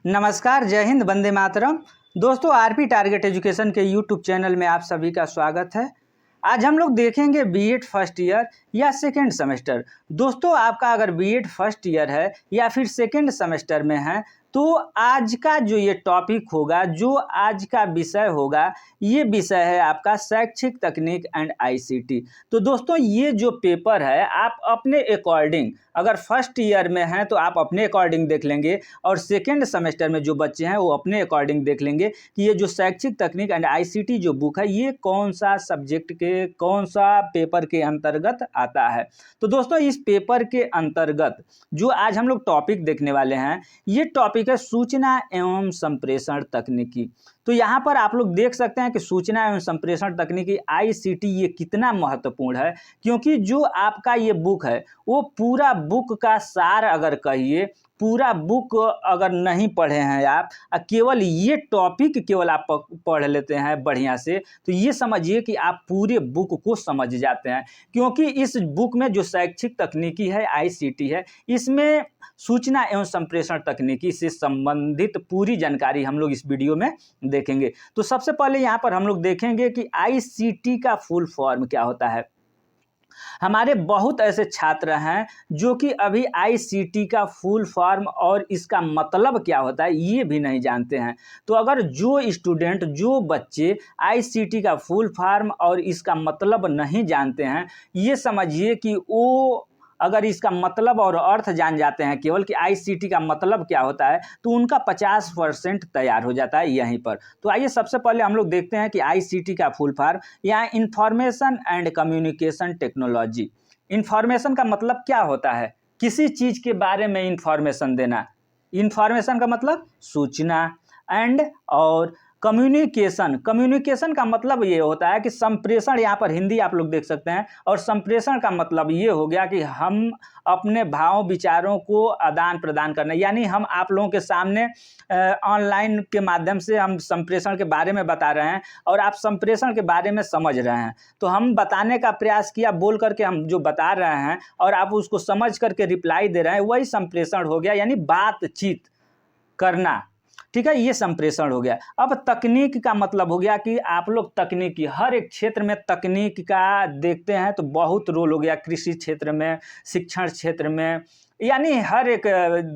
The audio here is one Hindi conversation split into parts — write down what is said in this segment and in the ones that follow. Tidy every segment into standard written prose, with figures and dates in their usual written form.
नमस्कार, जय हिंद, वंदे मातरम। दोस्तों, आरपी टारगेट एजुकेशन के यूट्यूब चैनल में आप सभी का स्वागत है। आज हम लोग देखेंगे बीएड फर्स्ट ईयर या सेकेंड सेमेस्टर। दोस्तों, आपका अगर बीएड फर्स्ट ईयर है या फिर सेकेंड सेमेस्टर में है तो आज का जो ये टॉपिक होगा, जो आज का विषय होगा, ये विषय है आपका शैक्षिक तकनीक एंड आईसीटी। तो दोस्तों, ये जो पेपर है आप अपने अकॉर्डिंग, अगर फर्स्ट ईयर में हैं तो आप अपने अकॉर्डिंग देख लेंगे और सेकेंड सेमेस्टर में जो बच्चे हैं वो अपने अकॉर्डिंग देख लेंगे कि ये जो शैक्षिक तकनीक एंड आईसीटी जो बुक है ये कौन सा सब्जेक्ट के कौन सा पेपर के अंतर्गत आता है। तो दोस्तों, इस पेपर के अंतर्गत जो आज हम लोग टॉपिक देखने वाले हैं, ये टॉपिक है सूचना एवं संप्रेषण तकनीकी। तो यहाँ पर आप लोग देख सकते हैं कि सूचना एवं संप्रेषण तकनीकी आईसीटी ये कितना महत्वपूर्ण है, क्योंकि जो आपका ये बुक है वो पूरा बुक का सार, अगर कहिए पूरा बुक अगर नहीं पढ़े हैं आप, केवल ये टॉपिक केवल आप पढ़ लेते हैं बढ़िया से, तो ये समझिए कि आप पूरे बुक को समझ जाते हैं। क्योंकि इस बुक में जो शैक्षिक तकनीकी है आईसीटी है, इसमें सूचना एवं संप्रेषण तकनीकी से संबंधित पूरी जानकारी हम लोग इस वीडियो में देखेंगे। तो सबसे पहले यहाँ पर हम लोग देखेंगे कि आईसीटी का फुल फॉर्म क्या होता है। हमारे बहुत ऐसे छात्र हैं जो कि अभी आईसीटी का फुल फॉर्म और इसका मतलब क्या होता है ये भी नहीं जानते हैं। तो अगर जो स्टूडेंट, जो बच्चे आईसीटी का फुल फॉर्म और इसका मतलब नहीं जानते हैं, ये समझिए कि वो अगर इसका मतलब और अर्थ जान जाते हैं केवल कि आईसीटी का मतलब क्या होता है, तो उनका 50% तैयार हो जाता है यहीं पर। तो आइए सबसे पहले हम लोग देखते हैं कि आईसीटी का फुल फॉर्म या information and communication technology. Information का मतलब क्या होता है? किसी चीज़ के बारे में इंफॉर्मेशन देना। इंफॉर्मेशन का मतलब सूचना, एंड और कम्युनिकेशन का मतलब ये होता है कि संप्रेषण, यहाँ पर हिंदी आप लोग देख सकते हैं, और संप्रेषण का मतलब ये हो गया कि हम अपने भाव विचारों को आदान प्रदान करना, यानी हम आप लोगों के सामने ऑनलाइन के माध्यम से हम संप्रेषण के बारे में बता रहे हैं और आप संप्रेषण के बारे में समझ रहे हैं। तो हम बताने का प्रयास किया, बोल करके हम जो बता रहे हैं और आप उसको समझ करके रिप्लाई दे रहे हैं, वही संप्रेषण हो गया, यानी बातचीत करना। ठीक है, ये संप्रेषण हो गया। अब तकनीक का मतलब हो गया कि आप लोग तकनीकी, हर एक क्षेत्र में तकनीक का देखते हैं तो बहुत रोल हो गया। कृषि क्षेत्र में, शिक्षण क्षेत्र में, यानी हर एक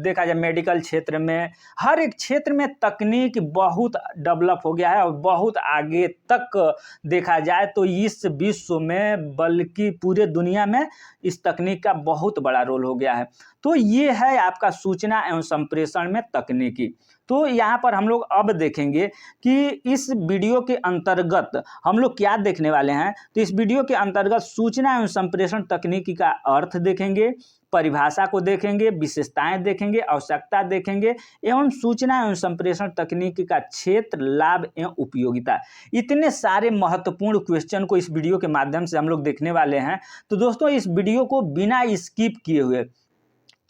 देखा जाए मेडिकल क्षेत्र में, हर एक क्षेत्र में तकनीक बहुत डेवलप हो गया है और बहुत आगे तक देखा जाए तो इस विश्व में, बल्कि पूरे दुनिया में इस तकनीक का बहुत बड़ा रोल हो गया है। तो ये है आपका सूचना एवं संप्रेषण में तकनीकी। तो यहाँ पर हम लोग अब देखेंगे कि इस वीडियो के अंतर्गत हम लोग क्या देखने वाले हैं। तो इस वीडियो के अंतर्गत सूचना एवं संप्रेषण तकनीकी का अर्थ देखेंगे, परिभाषा को देखेंगे, विशेषताएं देखेंगे, आवश्यकता देखेंगे, एवं सूचना एवं संप्रेषण तकनीकी का क्षेत्र, लाभ एवं उपयोगिता। इतने सारे महत्वपूर्ण क्वेश्चन को इस वीडियो के माध्यम से हम लोग देखने वाले हैं। तो दोस्तों, इस वीडियो को बिना स्किप किए हुए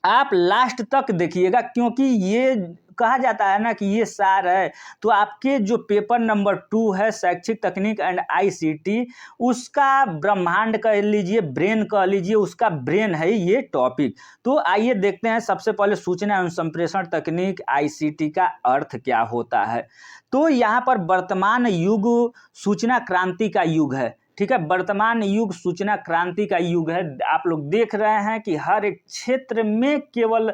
आप लास्ट तक देखिएगा, क्योंकि ये कहा जाता है ना कि ये सार है। तो आपके जो पेपर नंबर 2 है शैक्षिक तकनीक एंड आईसीटी, उसका ब्रह्मांड कह लीजिए, ब्रेन कह लीजिए, उसका ब्रेन है ये टॉपिक। तो आइए देखते हैं सबसे पहले सूचना एवं संप्रेषण तकनीक आईसीटी का अर्थ क्या होता है। तो यहाँ पर वर्तमान युग सूचना क्रांति का युग है। ठीक है, वर्तमान युग सूचना क्रांति का युग है। आप लोग देख रहे हैं कि हर एक क्षेत्र में केवल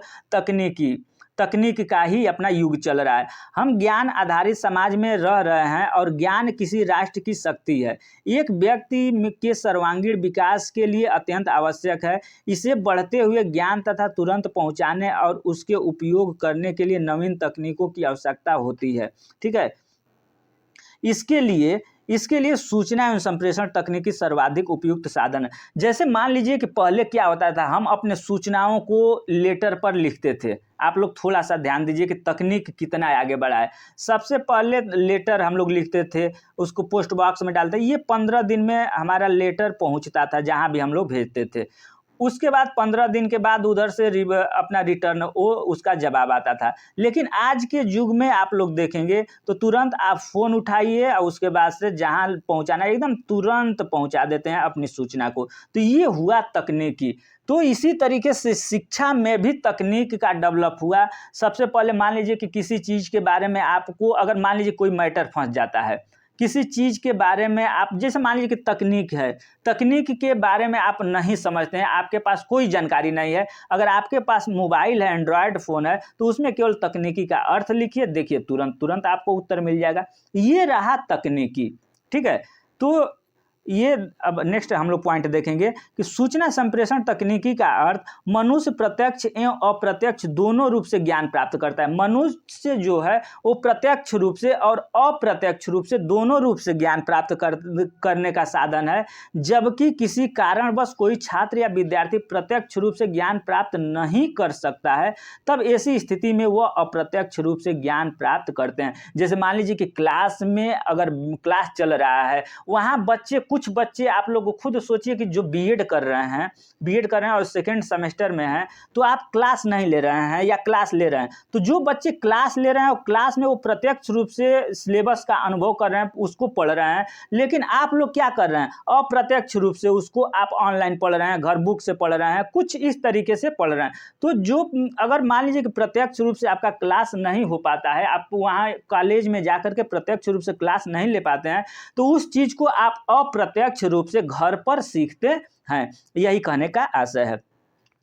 तकनीक का ही अपना युग चल रहा है। हम ज्ञान आधारित समाज में रह रहे हैं और ज्ञान किसी राष्ट्र की शक्ति है। एक व्यक्ति के सर्वांगीण विकास के लिए अत्यंत आवश्यक है। इसे बढ़ते हुए ज्ञान तथा तुरंत पहुंचाने और उसके उपयोग करने के लिए नवीन तकनीकों की आवश्यकता होती है। ठीक है, इसके लिए सूचना एवं संप्रेषण तकनीकी सर्वाधिक उपयुक्त साधन है। जैसे मान लीजिए कि पहले क्या होता था, हम अपने सूचनाओं को लेटर पर लिखते थे। आप लोग थोड़ा सा ध्यान दीजिए कि तकनीक कितना आगे बढ़ा है। सबसे पहले लेटर हम लोग लिखते थे, उसको पोस्ट बॉक्स में डालते, ये 15 दिन में हमारा लेटर पहुंचता था जहां भी हम लोग भेजते थे। उसके बाद 15 दिन के बाद उधर से अपना रिटर्न वो उसका जवाब आता था। लेकिन आज के युग में आप लोग देखेंगे तो तुरंत आप फ़ोन उठाइए और उसके बाद से जहां पहुंचाना एकदम तुरंत पहुंचा देते हैं अपनी सूचना को। तो ये हुआ तकनीकी। तो इसी तरीके से शिक्षा में भी तकनीक का डेवलप हुआ। सबसे पहले मान लीजिए कि किसी चीज़ के बारे में आपको अगर मान लीजिए कोई मैटर फंस जाता है, किसी चीज़ के बारे में आप जैसे मान लीजिए कि तकनीक है, तकनीक के बारे में आप नहीं समझते हैं, आपके पास कोई जानकारी नहीं है, अगर आपके पास मोबाइल है, एंड्रॉयड फ़ोन है, तो उसमें केवल तकनीकी का अर्थ लिखिए, देखिए तुरंत आपको उत्तर मिल जाएगा। ये रहा तकनीकी, ठीक है। तो ये अब नेक्स्ट हम लोग पॉइंट देखेंगे कि सूचना संप्रेषण तकनीकी का अर्थ मनुष्य प्रत्यक्ष एवं अप्रत्यक्ष दोनों रूप से ज्ञान प्राप्त करता है। मनुष्य जो है वो प्रत्यक्ष रूप से और अप्रत्यक्ष रूप से दोनों रूप से ज्ञान प्राप्त करने का साधन है, जबकि किसी कारणवश कोई छात्र या विद्यार्थी प्रत्यक्ष रूप से ज्ञान प्राप्त नहीं कर सकता है, तब ऐसी स्थिति में वह अप्रत्यक्ष रूप से ज्ञान प्राप्त करते हैं। जैसे मान लीजिए कि क्लास में अगर क्लास चल रहा है, वहाँ कुछ बच्चे आप लोग खुद सोचिए कि जो बीएड कर रहे हैं और सेकेंड सेमेस्टर में हैं, तो आप क्लास नहीं ले रहे हैं या क्लास ले रहे हैं, तो जो बच्चे क्लास ले रहे हैं और क्लास में वो प्रत्यक्ष रूप से सिलेबस का अनुभव कर रहे हैं, उसको पढ़ रहे हैं, लेकिन आप लोग क्या कर रहे हैं, अप्रत्यक्ष रूप से उसको आप ऑनलाइन पढ़ रहे हैं, घर बुक से पढ़ रहे हैं, कुछ इस तरीके से पढ़ रहे हैं। तो जो अगर मान लीजिए कि प्रत्यक्ष रूप से आपका क्लास नहीं हो पाता है, आप वहाँ कॉलेज में जाकर के प्रत्यक्ष रूप से क्लास नहीं ले पाते हैं, तो उस चीज़ को आप अप्रत्यक्ष रूप से घर पर सीखते हैं, यही कहने का आशय है।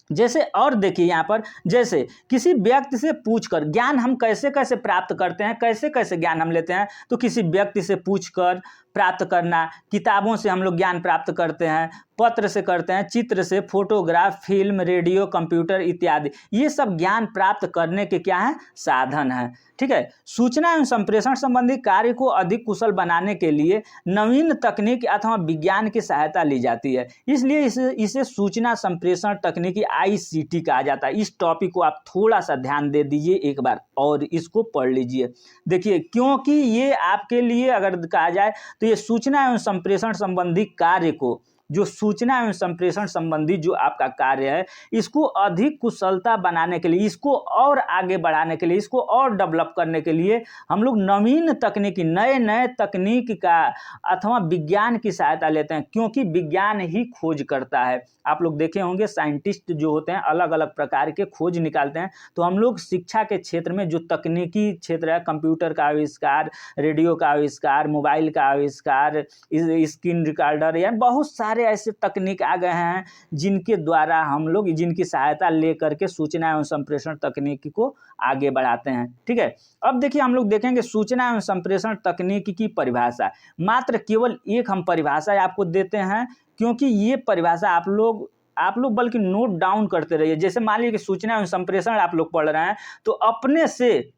जैसे और देखिए यहाँ पर, जैसे किसी व्यक्ति से पूछकर ज्ञान हम कैसे कैसे प्राप्त करते हैं, कैसे कैसे ज्ञान हम लेते हैं, तो किसी व्यक्ति से पूछकर प्राप्त करना, किताबों से हम लोग ज्ञान प्राप्त करते हैं, पत्र से करते हैं, चित्र से, फोटोग्राफ, फिल्म, रेडियो, कंप्यूटर इत्यादि, ये सब ज्ञान प्राप्त करने के क्या हैं, साधन हैं, ठीक है। सूचना एवं संप्रेषण संबंधी कार्य को अधिक कुशल बनाने के लिए नवीन तकनीक अथवा विज्ञान की सहायता ली जाती है, इसलिए इसे सूचना संप्रेषण तकनीकी ICT कहा जाता है। इस टॉपिक को आप थोड़ा सा ध्यान दे दीजिए एक बार और इसको पढ़ लीजिए, देखिए, क्योंकि ये आपके लिए अगर कहा जाए तो ये सूचना एवं संप्रेषण संबंधी कार्य को, जो सूचना एवं संप्रेषण संबंधी जो आपका कार्य है, इसको अधिक कुशलता बनाने के लिए, इसको और आगे बढ़ाने के लिए, इसको और डेवलप करने के लिए हम लोग नवीन तकनीकी, नए तकनीक का अथवा विज्ञान की सहायता लेते हैं, क्योंकि विज्ञान ही खोज करता है। आप लोग देखे होंगे साइंटिस्ट जो होते हैं अलग अलग प्रकार के खोज निकालते हैं, तो हम लोग शिक्षा के क्षेत्र में जो तकनीकी क्षेत्र है, कंप्यूटर का आविष्कार, रेडियो का आविष्कार, मोबाइल का आविष्कार, स्क्रीन रिकॉर्डर, या बहुत सारे ऐसे तकनीक आ गए हैं जिनके द्वारा हम लोग, जिनकी सहायता लेकर के सूचना एवं संप्रेषण तकनीकी को आगे बढ़ाते हैं, ठीक है। अब देखिए हम लोग देखेंगे सूचना एवं संप्रेषण तकनीकी की परिभाषा, मात्र केवल एक हम परिभाषा आपको देते हैं, क्योंकि ये परिभाषा आप लोग बल्कि नोट डाउन करते रहिए। जैसे मान लीजिए कि सूचना एवं संप्रेषण आप लोग पढ़ रहे हैं, तो अपने से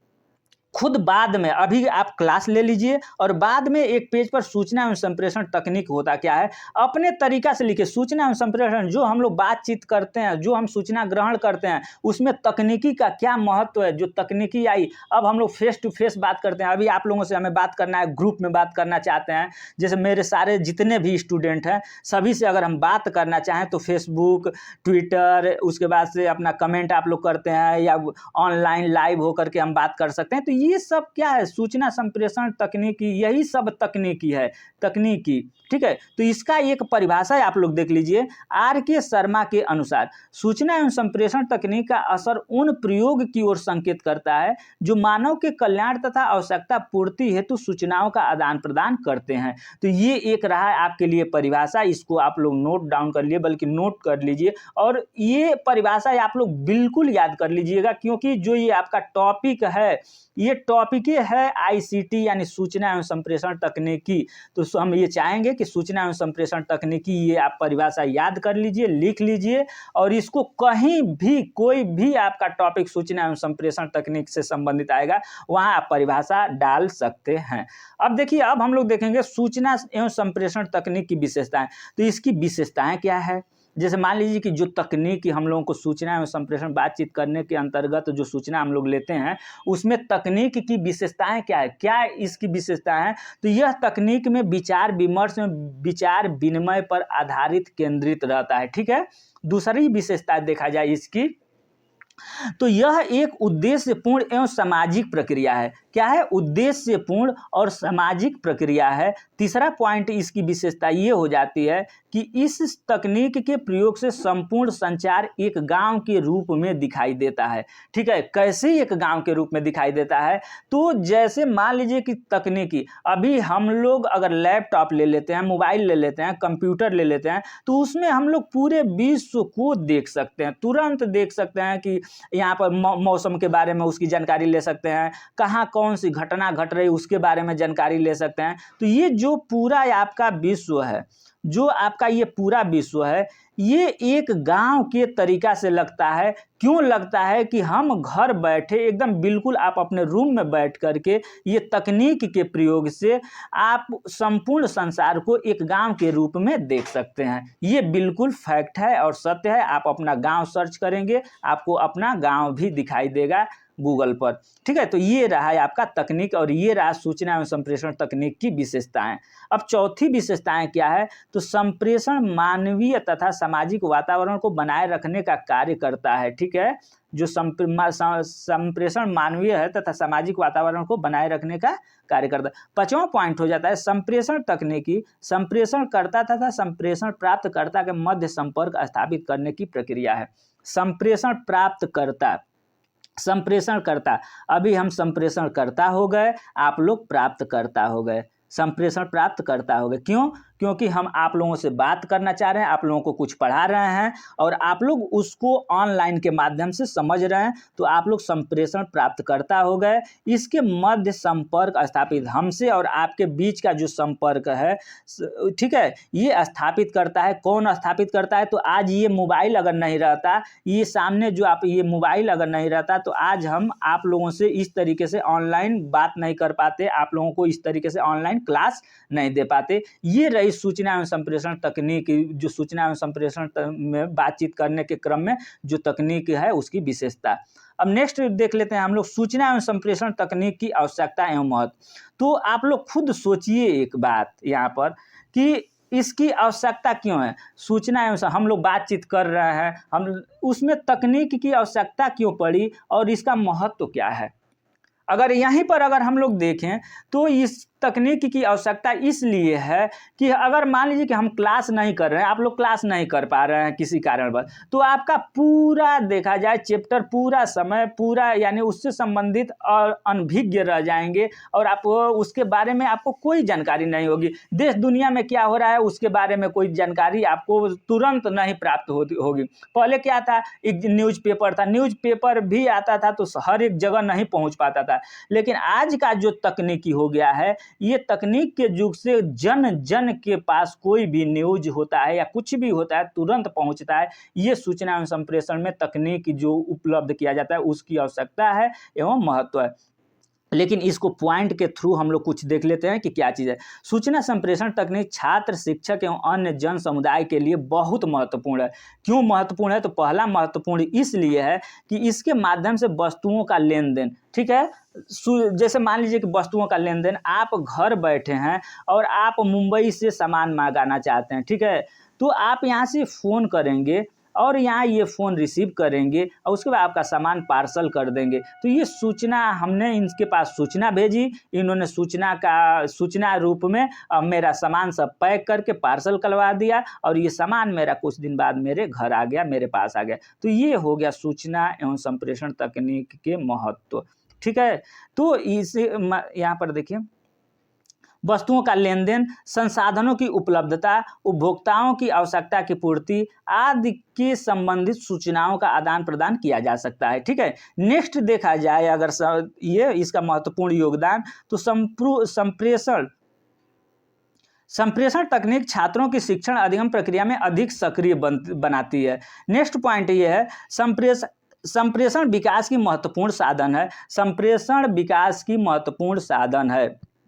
खुद बाद में, अभी आप क्लास ले लीजिए और बाद में एक पेज पर सूचना एवं संप्रेषण तकनीक होता क्या है, अपने तरीका से लिखिए। सूचना एवं संप्रेषण, जो हम लोग बातचीत करते हैं, जो हम सूचना ग्रहण करते हैं, उसमें तकनीकी का क्या महत्व है। जो तकनीकी आई, अब हम लोग फेस टू फेस बात करते हैं, अभी आप लोगों से हमें बात करना है, ग्रुप में बात करना चाहते हैं, जैसे मेरे सारे जितने भी स्टूडेंट हैं सभी से अगर हम बात करना चाहें तो फेसबुक, ट्विटर, उसके बाद से अपना कमेंट आप लोग करते हैं या ऑनलाइन लाइव होकर के हम बात कर सकते हैं। तो ये सब क्या है, सूचना संप्रेषण तकनीकी, यही सब तकनीकी है, तकनीकी, ठीक है। तो इसका एक परिभाषा आप लोग देख लीजिए। RK शर्मा के अनुसार सूचना एवं संप्रेषण तकनीक का असर उन प्रयोग की ओर संकेत करता है जो मानव के कल्याण तथा आवश्यकता पूर्ति हेतु सूचनाओं का आदान प्रदान करते हैं। तो ये एक रहा है आपके लिए परिभाषा, इसको आप लोग नोट डाउन कर लिए, बल्कि नोट कर लीजिए, और ये परिभाषा आप लोग बिल्कुल याद कर लीजिएगा, क्योंकि जो ये आपका टॉपिक है, ये टॉपिक है ICT यानी सूचना एवं संप्रेषण तकनीकी। तो हम ये चाहेंगे कि सूचना एवं संप्रेषण तकनीकी, ये आप परिभाषा याद कर लीजिए, लिख लीजिए, और इसको कहीं भी, कोई भी आपका टॉपिक सूचना एवं संप्रेषण तकनीक से संबंधित आएगा, वहाँ आप परिभाषा डाल सकते हैं। अब देखिए, अब हम लोग देखेंगे सूचना एवं संप्रेषण तकनीक की विशेषताएं। तो इसकी विशेषताएं क्या है, जैसे मान लीजिए कि जो तकनीकी हम लोगों को सूचना एवं संप्रेषण बातचीत करने के अंतर्गत जो सूचना हम लोग लेते हैं, उसमें तकनीक की विशेषताएं क्या है, क्या इसकी विशेषताएं हैं। तो यह तकनीक में विचार विमर्श में विचार विनिमय पर आधारित केंद्रित रहता है, ठीक है। दूसरी विशेषता देखा जाए इसकी, तो यह एक उद्देश्यपूर्ण एवं सामाजिक प्रक्रिया है। क्या है? उद्देश्यपूर्ण और सामाजिक प्रक्रिया है। तीसरा पॉइंट इसकी विशेषता ये हो जाती है कि इस तकनीक के प्रयोग से संपूर्ण संचार एक गांव के रूप में दिखाई देता है। ठीक है, कैसे एक गांव के रूप में दिखाई देता है? तो जैसे मान लीजिए कि तकनीकी, अभी हम लोग अगर लैपटॉप ले लेते हैं, मोबाइल ले लेते हैं, कंप्यूटर ले लेते हैं, तो उसमें हम लोग पूरे विश्व को देख सकते हैं, तुरंत देख सकते हैं कि यहाँ पर मौसम के बारे में उसकी जानकारी ले सकते हैं, कहाँ कौन सी घटना घट रही उसके बारे में जानकारी ले सकते हैं। तो ये जो पूरा आपका विश्व है, जो आपका ये पूरा विश्व है, ये एक गांव के तरीका से लगता है। क्यों लगता है? कि हम घर बैठे एकदम बिल्कुल आप अपने रूम में बैठ करके ये तकनीक के प्रयोग से आप संपूर्ण संसार को एक गांव के रूप में देख सकते हैं। ये बिल्कुल फैक्ट है और सत्य है। आप अपना गांव सर्च करेंगे, आपको अपना गांव भी दिखाई देगा गूगल पर। ठीक है, तो ये रहा है आपका तकनीक और ये रहा सूचना एवं संप्रेषण तकनीक की विशेषताएं। अब चौथी विशेषताएं क्या है? तो संप्रेषण मानवीय तथा सामाजिक वातावरण को बनाए रखने का कार्य करता है। ठीक है, जो संप्रेषण मानवीय है तथा सामाजिक वातावरण को बनाए रखने का कार्य करता है। पांचवा पॉइंट हो जाता है संप्रेषण तकनीकी संप्रेषणकर्ता तथा संप्रेषण प्राप्तकर्ता के मध्य संपर्क स्थापित करने की प्रक्रिया है। संप्रेषण प्राप्तकर्ता, संप्रेषणकर्ता, अभी हम संप्रेषणकर्ता हो गए, आप लोग प्राप्तकर्ता हो गए, संप्रेषण प्राप्तकर्ता हो गए। क्यों? क्योंकि हम आप लोगों से बात करना चाह रहे हैं, आप लोगों को कुछ पढ़ा रहे हैं और आप लोग उसको ऑनलाइन के माध्यम से समझ रहे हैं, तो आप लोग संप्रेषण प्राप्तकर्ता हो गए। इसके मध्य संपर्क स्थापित, हमसे और आपके बीच का जो संपर्क है, ठीक है, ये स्थापित करता है। कौन स्थापित करता है? तो आज ये मोबाइल अगर नहीं रहता, ये सामने जो आप ये मोबाइल अगर नहीं रहता, तो आज हम आप लोगों से इस तरीके से ऑनलाइन बात नहीं कर पाते, आप लोगों को इस तरीके से ऑनलाइन क्लास नहीं दे पाते। ये रही सूचना एवं संप्रेषण तकनीक, जो सूचना एवं संप्रेषण में बातचीत करने के क्रम में जो तकनीक है उसकी विशेषता। अब नेक्स्ट देख लेते हैं हम लोग सूचना एवं संप्रेषण तकनीक की आवश्यकता एवं महत्व। तो आप लोग खुद सोचिए एक बात यहाँ पर कि इसकी आवश्यकता क्यों है? सूचना एवं हम लोग बातचीत कर रहे हैं, हम उसमें तकनीक की आवश्यकता क्यों पड़ी और इसका महत्व क्या है? अगर यहीं पर अगर हम लोग देखें तो इस तकनीक की आवश्यकता इसलिए है कि अगर मान लीजिए कि हम क्लास नहीं कर रहे हैं, आप लोग क्लास नहीं कर पा रहे हैं किसी कारणवश, तो आपका पूरा देखा जाए चैप्टर, पूरा समय, पूरा यानी उससे संबंधित और अनभिज्ञ रह जाएंगे और आप उसके बारे में आपको कोई जानकारी नहीं होगी। देश दुनिया में क्या हो रहा है उसके बारे में कोई जानकारी आपको तुरंत नहीं प्राप्त होगी। पहले क्या था? एक न्यूज़पेपर था, न्यूज़पेपर भी आता था तो हर एक जगह नहीं पहुंच पाता था। लेकिन आज का जो तकनीकी हो गया है, ये तकनीक के युग से जन जन के पास कोई भी न्यूज होता है या कुछ भी होता है तुरंत पहुंचता है। ये सूचना एवं संप्रेषण में तकनीक जो उपलब्ध किया जाता है उसकी आवश्यकता है एवं महत्व है। लेकिन इसको पॉइंट के थ्रू हम लोग कुछ देख लेते हैं कि क्या चीज़ है। सूचना संप्रेषण तकनीक छात्र, शिक्षक एवं अन्य जन समुदाय के लिए बहुत महत्वपूर्ण है। क्यों महत्वपूर्ण है? तो पहला महत्वपूर्ण इसलिए है कि इसके माध्यम से वस्तुओं का लेन देन, ठीक है, जैसे मान लीजिए कि वस्तुओं का लेन देन, आप घर बैठे हैं और आप मुंबई से सामान मंगाना चाहते हैं, ठीक है, तो आप यहाँ से फ़ोन करेंगे और यहाँ ये फ़ोन रिसीव करेंगे और उसके बाद आपका सामान पार्सल कर देंगे। तो ये सूचना, हमने इनके पास सूचना भेजी, इन्होंने सूचना रूप में मेरा सामान सब पैक करके पार्सल करवा दिया और ये सामान मेरा कुछ दिन बाद मेरे घर आ गया, मेरे पास आ गया। तो ये हो गया सूचना एवं संप्रेषण तकनीक के महत्व। ठीक है, तो इसे यहाँ पर देखिए, वस्तुओं का लेन देन, संसाधनों की उपलब्धता, उपभोक्ताओं की आवश्यकता की पूर्ति आदि के संबंधित सूचनाओं का आदान प्रदान किया जा सकता है। ठीक है, नेक्स्ट देखा जाए अगर ये इसका महत्वपूर्ण योगदान, तो संप्रेषण तकनीक छात्रों की शिक्षण अधिगम प्रक्रिया में अधिक सक्रिय बनाती है। नेक्स्ट पॉइंट ये है, संप्रेषण विकास की महत्वपूर्ण साधन है। संप्रेषण विकास की महत्वपूर्ण साधन है।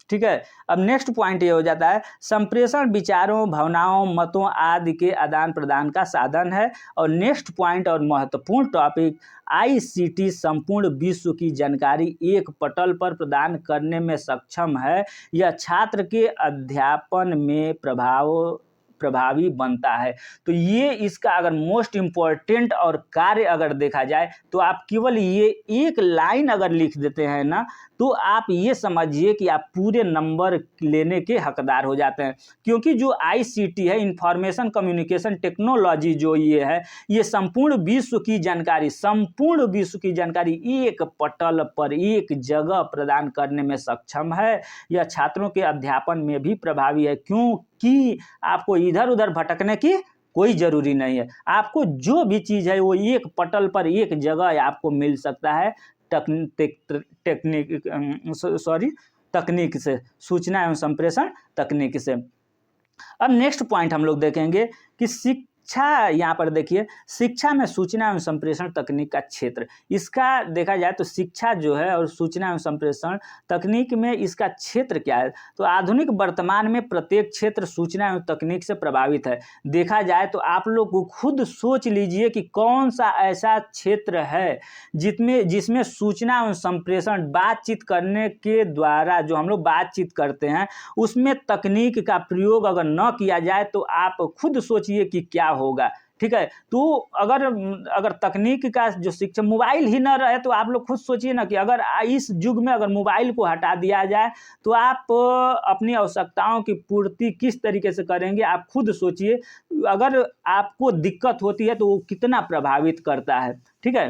ठीक है, अब नेक्स्ट पॉइंट ये हो जाता है, संप्रेषण विचारों, भावनाओं, मतों आदि के आदान प्रदान का साधन है। और नेक्स्ट पॉइंट और महत्वपूर्ण टॉपिक, आईसीटी संपूर्ण विश्व की जानकारी एक पटल पर प्रदान करने में सक्षम है। यह छात्र के अध्यापन में प्रभावी बनता है। तो ये इसका अगर मोस्ट इम्पॉर्टेंट और कार्य अगर देखा जाए तो आप केवल ये एक लाइन अगर लिख देते हैं ना, तो आप ये समझिए कि आप पूरे नंबर लेने के हकदार हो जाते हैं। क्योंकि जो ICT है, इंफॉर्मेशन कम्युनिकेशन टेक्नोलॉजी, जो ये है, ये संपूर्ण विश्व की जानकारी एक पटल पर एक जगह प्रदान करने में सक्षम है। यह छात्रों के अध्यापन में भी प्रभावी है, क्योंकि आपको इधर उधर भटकने की कोई जरूरी नहीं है। आपको जो भी चीज़ है वो एक पटल पर एक जगह आपको मिल सकता है तकनीक से, सूचना एवं संप्रेषण तकनीक से। अब नेक्स्ट पॉइंट हम लोग देखेंगे कि शिक्षा, यहाँ पर देखिए, शिक्षा में सूचना एवं संप्रेषण तकनीक का क्षेत्र। इसका देखा जाए तो शिक्षा जो है और सूचना एवं संप्रेषण तकनीक में इसका क्षेत्र क्या है, तो आधुनिक वर्तमान में प्रत्येक क्षेत्र सूचना एवं तकनीक से प्रभावित है। देखा जाए तो आप लोग को खुद सोच लीजिए कि कौन सा ऐसा क्षेत्र है जिसमें सूचना एवं संप्रेषण, बातचीत करने के द्वारा जो हम लोग बातचीत करते हैं उसमें तकनीक का प्रयोग अगर न किया जाए तो आप खुद सोचिए कि क्या होगा। ठीक है, तो अगर तकनीक का जो शिक्षा, मोबाइल ही न रहे तो आप लोग खुद सोचिए ना कि अगर इस युग में अगर मोबाइल को हटा दिया जाए तो आप अपनी आवश्यकताओं की पूर्ति किस तरीके से करेंगे, आप खुद सोचिए। अगर आपको दिक्कत होती है तो वो कितना प्रभावित करता है। ठीक है,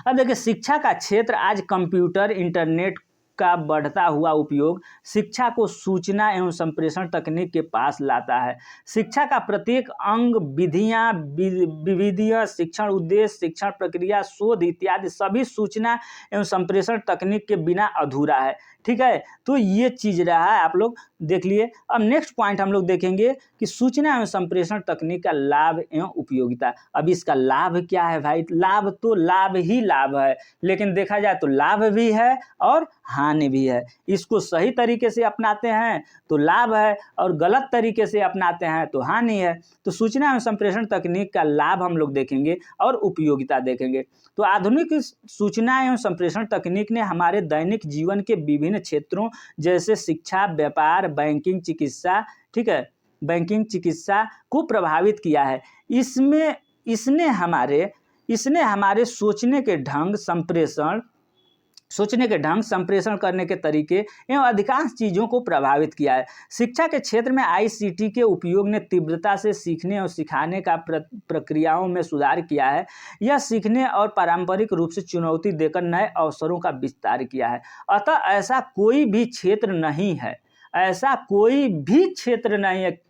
अब देखिए, शिक्षा का क्षेत्र आज कंप्यूटर, इंटरनेट का बढ़ता हुआ उपयोग शिक्षा को सूचना एवं संप्रेषण तकनीक के पास लाता है। शिक्षा का प्रत्येक अंग, विधियां, शिक्षण उद्देश्य, शिक्षण प्रक्रिया, शोध इत्यादि सभी सूचना एवं संप्रेषण तकनीक के बिना अधूरा है। ठीक है, तो ये चीज रहा है, आप लोग देख लिए। अब नेक्स्ट पॉइंट हम लोग देखेंगे कि सूचना एवं संप्रेषण तकनीक का लाभ एवं उपयोगिता। अब इसका लाभ क्या है भाई? लाभ तो लाभ ही लाभ है, लेकिन देखा जाए तो लाभ भी है और हानि भी है। इसको सही तरीके से अपनाते हैं तो लाभ है और गलत तरीके से अपनाते हैं तो हानि है। तो सूचना एवं संप्रेषण तकनीक का लाभ हम लोग देखेंगे और उपयोगिता देखेंगे। तो आधुनिक सूचना एवं संप्रेषण तकनीक ने हमारे दैनिक जीवन के विभिन्न क्षेत्रों जैसे शिक्षा, व्यापार, बैंकिंग, चिकित्सा, ठीक है, बैंकिंग, चिकित्सा को प्रभावित किया है। इसने हमारे सोचने के ढंग, संप्रेषण करने के तरीके एवं अधिकांश चीज़ों को प्रभावित किया है। शिक्षा के क्षेत्र में ICT के उपयोग ने तीव्रता से सीखने और सिखाने का प्रक्रियाओं में सुधार किया है। यह सीखने और पारंपरिक रूप से चुनौती देकर नए अवसरों का विस्तार किया है। अतः ऐसा कोई भी क्षेत्र नहीं है,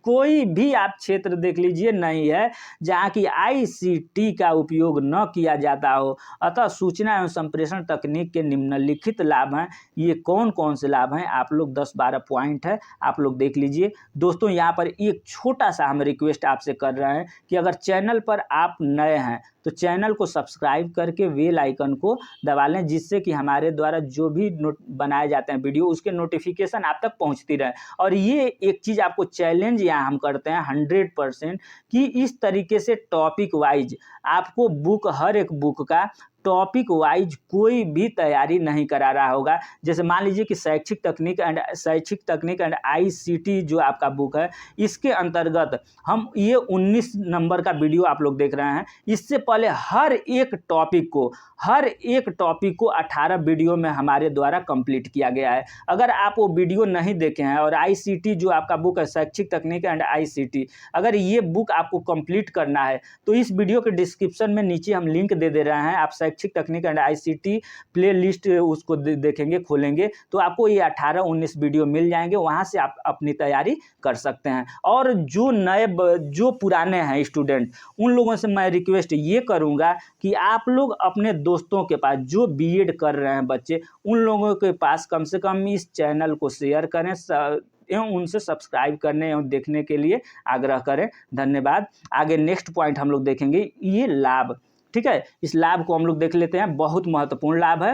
कोई भी आप क्षेत्र देख लीजिए नहीं है जहाँ की ICT का उपयोग न किया जाता हो। अतः सूचना एवं संप्रेषण तकनीक के निम्नलिखित लाभ हैं। ये कौन कौन से लाभ हैं, आप लोग 10-12 पॉइंट है, आप लोग देख लीजिए। दोस्तों, यहाँ पर एक छोटा सा हम रिक्वेस्ट आपसे कर रहे हैं कि अगर चैनल पर आप नए हैं तो चैनल को सब्सक्राइब करके बेल आइकन को दबा लें, जिससे कि हमारे द्वारा जो भी बनाए जाते हैं वीडियो उसके नोटिफिकेशन आप तक पहुंचती रहे। और ये एक चीज़ आपको चैलेंज यहाँ हम करते हैं 100% कि इस तरीके से टॉपिक वाइज आपको हर एक बुक का टॉपिक वाइज कोई भी तैयारी नहीं करा रहा होगा। जैसे मान लीजिए कि शैक्षिक तकनीक एंड ICT जो आपका बुक है, इसके अंतर्गत हम ये 19 नंबर का वीडियो आप लोग देख रहे हैं। इससे पहले हर एक टॉपिक को 18 वीडियो में हमारे द्वारा कंप्लीट किया गया है। अगर आप वो वीडियो नहीं देखे हैं और ICT जो आपका बुक है, शैक्षिक तकनीक एंड ICT, अगर ये बुक आपको कंप्लीट करना है तो इस वीडियो के डिस्क्रिप्शन में नीचे हम लिंक दे रहे हैं। आप शैक्षिक तकनीक एंड ICT प्ले लिस्ट उसको देखेंगे, खोलेंगे तो आपको ये 18-19 वीडियो मिल जाएंगे। वहाँ से आप अपनी तैयारी कर सकते हैं। और जो पुराने हैं स्टूडेंट, उन लोगों से मैं रिक्वेस्ट ये करूँगा कि आप लोग अपने दोस्तों के पास जो BEd कर रहे हैं बच्चे, उन लोगों के पास कम से कम इस चैनल को शेयर करें एवं उनसे सब्सक्राइब करने एवं देखने के लिए आग्रह करें। धन्यवाद। आगे नेक्स्ट पॉइंट हम लोग देखेंगे, ये लाभ। ठीक है, इस लाभ को हम लोग देख लेते हैं, बहुत महत्वपूर्ण लाभ है।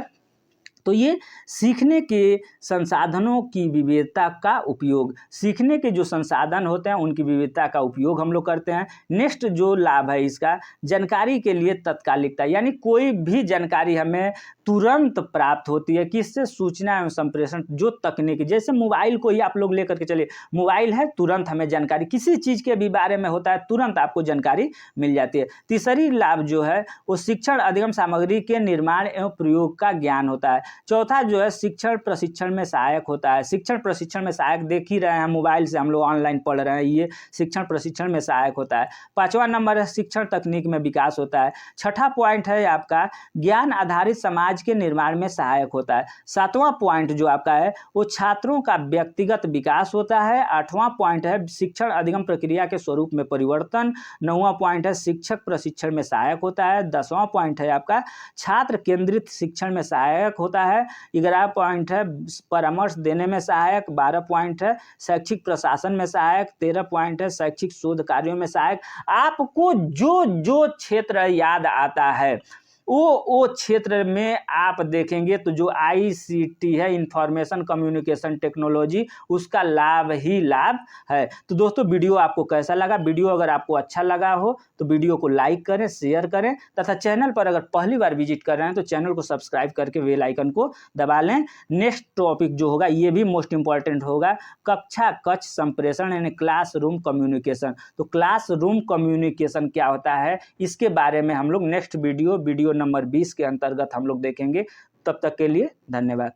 तो ये सीखने के संसाधनों की विविधता का उपयोग, सीखने के जो संसाधन होते हैं उनकी विविधता का उपयोग हम लोग करते हैं। नेक्स्ट जो लाभ है इसका, जानकारी के लिए तत्कालिकता, यानी कोई भी जानकारी हमें तुरंत प्राप्त होती है। किससे? सूचना एवं संप्रेषण जो तकनीक, जैसे मोबाइल को ही आप लोग लेकर के चलिए, मोबाइल है, तुरंत हमें जानकारी किसी चीज़ के भी बारे में होता है, तुरंत आपको जानकारी मिल जाती है। तीसरी लाभ जो है वो शिक्षण अधिगम सामग्री के निर्माण एवं प्रयोग का ज्ञान होता है। चौथा जो है शिक्षण प्रशिक्षण में सहायक होता है। शिक्षण प्रशिक्षण में सहायक देख ही रहे हैं, मोबाइल से हम लोग ऑनलाइन पढ़ रहे हैं, ये शिक्षण प्रशिक्षण में सहायक होता है। पांचवा नंबर है शिक्षण तकनीक में विकास होता है। छठा पॉइंट है आपका ज्ञान आधारित समाज के निर्माण में सहायक होता है। सातवां पॉइंट जो आपका है वो छात्रों का व्यक्तिगत विकास होता है। आठवां पॉइंट है शिक्षण अधिगम प्रक्रिया के स्वरूप में परिवर्तन। नौवां पॉइंट है शिक्षक प्रशिक्षण में सहायक होता है। 10वां पॉइंट है आपका छात्र केंद्रित शिक्षण में सहायक होता है। 11 पॉइंट है परामर्श देने में सहायक। 12 पॉइंट है शैक्षिक प्रशासन में सहायक। 13 पॉइंट है शैक्षिक शोध कार्यों में सहायक। आपको जो जो क्षेत्र याद आता है वो क्षेत्र में आप देखेंगे तो जो ICT है, इंफॉर्मेशन कम्युनिकेशन टेक्नोलॉजी, उसका लाभ ही लाभ है। तो दोस्तों वीडियो आपको कैसा लगा? वीडियो अगर आपको अच्छा लगा हो तो वीडियो को लाइक करें, शेयर करें तथा चैनल पर अगर पहली बार विजिट कर रहे हैं तो चैनल को सब्सक्राइब करके बेल आइकन को दबा लें। नेक्स्ट टॉपिक जो होगा ये भी मोस्ट इंपॉर्टेंट होगा, कक्षा कक्ष संप्रेषण यानी क्लासरूम कम्युनिकेशन। तो क्लासरूम कम्युनिकेशन क्या होता है इसके बारे में हम लोग नेक्स्ट वीडियो नंबर 20 के अंतर्गत हम लोग देखेंगे। तब तक के लिए धन्यवाद।